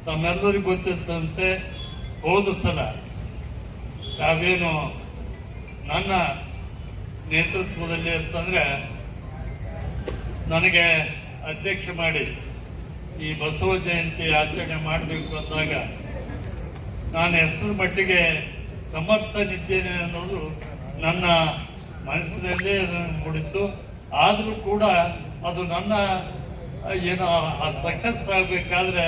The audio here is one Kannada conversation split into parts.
ತಮ್ಮೆಲ್ಲರಿಗೂ ಗೊತ್ತಿದ್ದಂತೆ ಹೋದ ಸಲ ತಾವೇನು ನನ್ನ ನೇತೃತ್ವದಲ್ಲಿ ಅಂತಂದರೆ ನನಗೆ ಅಧ್ಯಕ್ಷ ಮಾಡಿ ಈ ಬಸವ ಜಯಂತಿ ಆಚರಣೆ ಮಾಡಬೇಕು ಅಂದಾಗ ನಾನು ಎಷ್ಟರ ಮಟ್ಟಿಗೆ ಸಮರ್ಥನಿದ್ದೇನೆ ಅನ್ನೋದು ನನ್ನ ಮನಸ್ಸಿನಲ್ಲೇ ಮೂಡಿತ್ತು. ಆದರೂ ಕೂಡ ಅದು ನನ್ನ ಏನು ಆ ಸಕ್ಸಸ್ ಆಗಬೇಕಾದ್ರೆ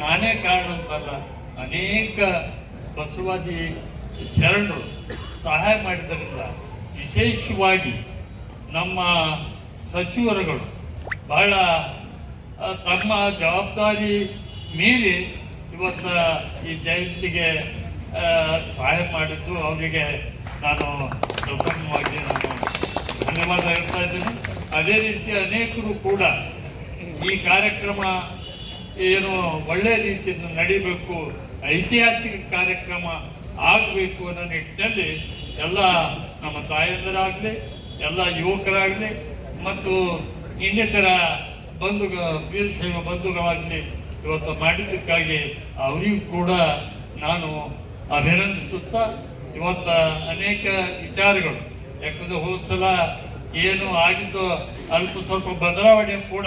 ನಾನೇ ಕಾರಣ ಅಂತಲ್ಲ, ಅನೇಕ ಬಸವಾದಿ ಶರಣರು ಸಹಾಯ ಮಾಡಿದ್ದರಿಂದ, ವಿಶೇಷವಾಗಿ ನಮ್ಮ ಸಚಿವರುಗಳು ಬಹಳ ತಮ್ಮ ಜವಾಬ್ದಾರಿ ಮೀರಿ ಇವತ್ತು ಈ ಜಯಂತಿಗೆ ಸಹಾಯ ಮಾಡಿದ್ದು ಅವರಿಗೆ ನಾನು ಪ್ರಥಮವಾಗಿ ಧನ್ಯವಾದ ಹೇಳ್ತಾ ಇದ್ದೀನಿ. ಅದೇ ರೀತಿ ಅನೇಕರು ಕೂಡ ಈ ಕಾರ್ಯಕ್ರಮ ಏನು ಒಳ್ಳೆಯ ರೀತಿಯಿಂದ ನಡೀಬೇಕು, ಐತಿಹಾಸಿಕ ಕಾರ್ಯಕ್ರಮ ಆಗಬೇಕು ಅನ್ನೋ ನಿಟ್ಟಿನಲ್ಲಿ ಎಲ್ಲ ನಮ್ಮ ತಾಯಂದಿರಾಗಲಿ, ಎಲ್ಲ ಯುವಕರಾಗಲಿ ಮತ್ತು ಇನ್ನಿತರ ವೀರಶೈವ ಬಂಧುಗಳಾಗಲಿ ಇವತ್ತು ಮಾಡಿದ್ದಕ್ಕಾಗಿ ಅವರಿಗೂ ಕೂಡ ನಾನು ಅಭಿನಂದಿಸುತ್ತಾ, ಇವತ್ತು ಅನೇಕ ವಿಚಾರಗಳು, ಯಾಕಂದರೆ ಹೋದ ಸಲ ಏನು ಆಗಿದ್ದು ಅಲ್ಪ ಸ್ವಲ್ಪ ಬದಲಾವಣೆ ಕೂಡ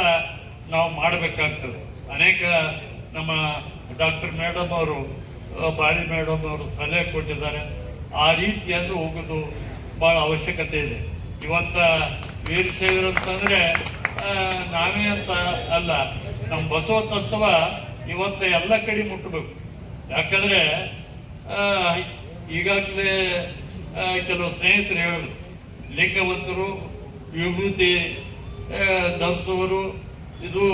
ನಾವು ಮಾಡಬೇಕಾಗ್ತದೆ. ಅನೇಕ ನಮ್ಮ ಡಾಕ್ಟರ್ ಮೇಡಮ್ ಅವರು, ಬಾಳಿ ಮೇಡಮ್ ಅವರು ಸಲಹೆ ಕೊಟ್ಟಿದ್ದಾರೆ. ಆ ರೀತಿಯಾಗಿ ಹೋಗೋದು ಭಾಳ ಅವಶ್ಯಕತೆ ಇದೆ. ಇವತ್ತು ವೀರಶೈವರು ಅಂತಂದರೆ ನಾವೇ ಅಂತ ಅಲ್ಲ, ನಮ್ಮ ಬಸವ ತತ್ವ ಇವತ್ತು ಎಲ್ಲ ಕಡೆ ಮುಟ್ಟಬೇಕು. ಯಾಕಂದರೆ ಈಗಾಗಲೇ ಕೆಲವು ಸ್ನೇಹಿತರು ಹೇಳಿದ್ರು, ಲಿಂಗವಂತರು ವಿಭೂತಿ ಧರಿಸುವರು ಇದು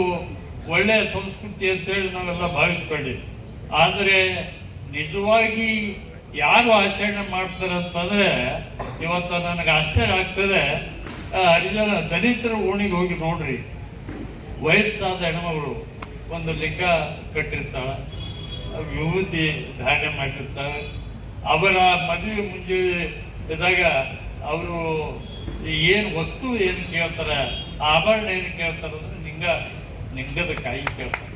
ಒಳ್ಳೆಯ ಸಂಸ್ಕೃತಿ ಅಂತೇಳಿ ನಾವೆಲ್ಲ ಭಾವಿಸ್ಕೊಂಡ್ವಿ. ಆದರೆ ನಿಜವಾಗಿ ಯಾರು ಆಚರಣೆ ಮಾಡ್ತಾರೆ ಅಂತಂದರೆ ಇವತ್ತು ನನಗೆ ಆಶ್ಚರ್ಯ ಆಗ್ತದೆ. ಹರಿಜನ ದಲಿತರ ಓಣಿಗೆ ಹೋಗಿ ನೋಡ್ರಿ, ವಯಸ್ಸಾದ ಹೆಣ್ಮಗಳು ಒಂದು ಲಿಂಗ ಕಟ್ಟಿರ್ತಾಳೆ, ವಿಭೂತಿ ಧಾರಣೆ ಮಾಡಿರ್ತಾಳೆ. ಅವರ ಮದುವೆ ಮುಂಚೆ ಇದ್ದಾಗ ಅವರು ಏನು ವಸ್ತು ಏನು ಕೇಳ್ತಾರೆ, ಆಭರಣ ಏನು ಕೇಳ್ತಾರೆ ಅಂದ್ರೆ ಲಿಂಗದ ಕಾಯಿ ಕೇಳ್ತಾರೆ.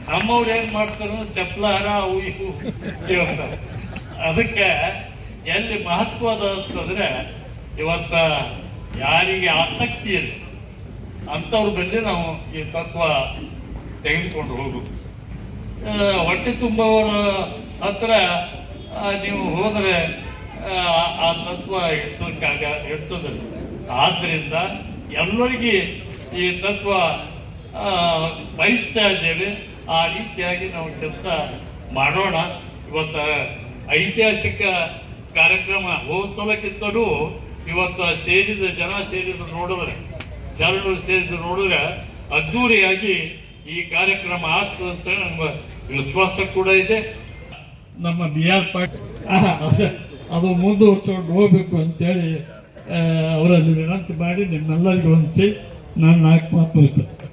ನಮ್ಮವ್ರು ಏನು ಮಾಡ್ತಾರೆ, ಚಪ್ಪಲಾರ ಅವು ಇವು ಕೇಳ್ತಾರೆ. ಅದಕ್ಕೆ ಎಲ್ಲಿ ಮಹತ್ವದ ಅಂತಂದರೆ ಇವತ್ತ ಯಾರಿಗೆ ಆಸಕ್ತಿ ಇದೆ ಅಂಥವ್ರ ಬಗ್ಗೆ ನಾವು ಈ ತತ್ವ ತೆಗೆದುಕೊಂಡು ಹೋಗಬೇಕು. ಹೊಟ್ಟೆ ತುಂಬವರ ಹತ್ರ ನೀವು ಹೋದರೆ ಆ ತತ್ವ ಹಿಡಿಸೋದಿಲ್ಲ. ಆದ್ದರಿಂದ ಎಲ್ಲರಿಗೆ ಈ ತತ್ವ ಬಯಸ್ತಾ ಇದ್ದೇವೆ. ಆ ರೀತಿಯಾಗಿ ನಾವು ಕೆಲಸ ಮಾಡೋಣ. ಇವತ್ತು ಐತಿಹಾಸಿಕ ಕಾರ್ಯಕ್ರಮ ಹೋದ ಸಲಕ್ಕಿಂತಲೂ ಇವತ್ತು ಜನ ಸೇರಿದ್ರು ನೋಡಿದ್ರೆ, ಶರಣರು ಸೇರಿದ್ರು ನೋಡಿದ್ರೆ ಅದ್ಧೂರಿಯಾಗಿ ಈ ಕಾರ್ಯಕ್ರಮ ಆಗ್ತದೆ ಅಂತ ನಮ್ಗೆ ವಿಶ್ವಾಸ ಕೂಡ ಇದೆ. ನಮ್ಮ BR ಪಾಟೀಲ್ ಅದು ಮುಂದುವರ್ಸ್ಕೊಂಡು ಹೋಗ್ಬೇಕು ಅಂತೇಳಿ ಅವರಲ್ಲಿ ವಿನಂತಿ ಮಾಡಿ ನಿಮ್ಮೆಲ್ಲರಿಗೂ ಹೊಂದಿಸಿ ನಾನು 4 ಮಾತು ಮುಗಿಸ್ತೇನೆ.